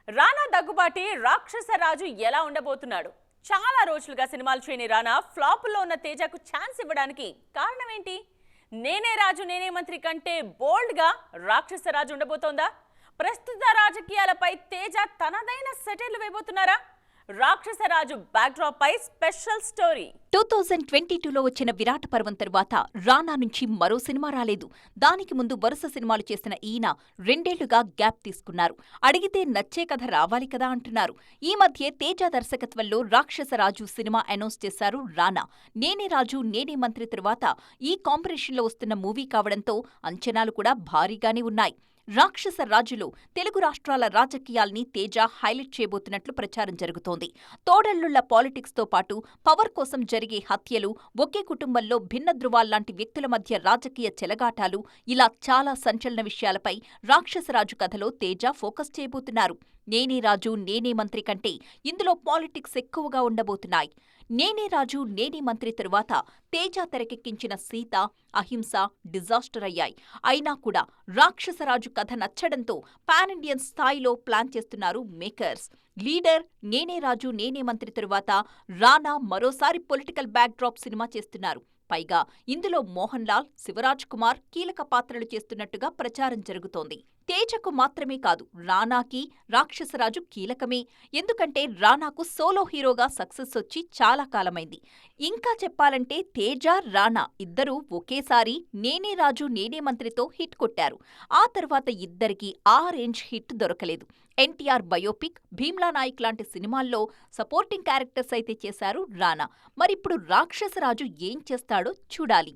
రానా దగ్గుబాటి రాక్షసరాజు ఎలా ఉండబోతున్నాడు? చాలా రోజులుగా సినిమాలు చేయని రానా ఫ్లాపుల్లో ఉన్న తేజకు ఛాన్స్ ఇవ్వడానికి కారణం ఏంటి? నేనే రాజు నేనే మంత్రి కంటే బోల్డ్గా రాక్షసరాజు ఉండబోతోందా? ప్రస్తుత రాజకీయాలపై తేజ తనదైన సెటిల్ వేయబోతున్నారా? రాక్షసరాజు బ్యాక్డ్రాప్ పై స్పెషల్ స్టోరీ. 2022లో వచ్చిన విరాట పర్వం తరువాత రానా నుంచి మరో సినిమా రాలేదు. దానికి ముందు వరుస సినిమాలు చేసిన ఈయన 2 ఏళ్లుగా గ్యాప్ తీసుకున్నారు. అడిగితే నచ్చే కథ రావాలి కదా అంటున్నారు. ఈ మధ్య తేజ దర్శకత్వంలో రాక్షసరాజు సినిమా అనౌన్స్ చేశారు రానా. నేనే రాజు నేనే మంత్రి తరువాత ఈ కాంబినేషన్లో వస్తున్న మూవీ కావడంతో అంచనాలు కూడా భారీగానే ఉన్నాయి. రాక్షస రాజులో తెలుగు రాష్ట్రాల రాజకీయాల్ని తేజ హైలైట్ చేయబోతున్నట్లు ప్రచారం జరుగుతోంది. తోడళ్లుళ్ల పాలిటిక్స్తో పాటు పవర్ కోసం జరిగే హత్యలు, ఒకే కుటుంబంలో భిన్న ధృవాల్లాంటి వ్యక్తుల మధ్య రాజకీయ చెలగాటాలు, ఇలా చాలా సంచలన విషయాలపై రాక్షసరాజు కథలో తేజ ఫోకస్ చేయబోతున్నారు. నేనే రాజు నేనే మంత్రి కంటే ఇందులో పాలిటిక్స్ ఎక్కువగా ఉండబోతున్నాయి. నేనే రాజు నేనే మంత్రి తరువాత తేజ తెరకెక్కించిన సీత, అహింస డిజాస్టర్ అయ్యాయి. అయినా కూడా రాక్షసరాజు కథ నచ్చడంతో పాన్ ఇండియన్ స్థాయిలో ప్లాన్ చేస్తున్నారు మేకర్స్. లీడర్, నేనే రాజు నేనే మంత్రి తరువాత రానా మరోసారి పొలిటికల్ బ్యాక్డ్రాప్ సినిమా చేస్తున్నారు. పైగా ఇందులో మోహన్ లాల్, శివరాజ్ కుమార్ కీలక పాత్రలు చేస్తున్నట్టుగా ప్రచారం జరుగుతోంది. తేజకు మాత్రమే కాదు, రానాకి రాక్షసరాజు కీలకమే. ఎందుకంటే రానాకు సోలో హీరోగా సక్సెస్ వచ్చి చాలా కాలమైంది. ఇంకా చెప్పాలంటే తేజ, రానా ఇద్దరూ ఒకేసారి నేనే రాజు నేనే మంత్రితో హిట్ కొట్టారు. ఆ తర్వాత ఇద్దరికీ ఆ రేంజ్ హిట్ దొరకలేదు. ఎన్టీఆర్ బయోపిక్, భీమ్లా నాయక్ లాంటి సినిమాల్లో సపోర్టింగ్ క్యారెక్టర్స్ అయితే చేశారు రానా. మరిప్పుడు రాక్షసరాజు ఏం చేస్తాడో చూడాలి.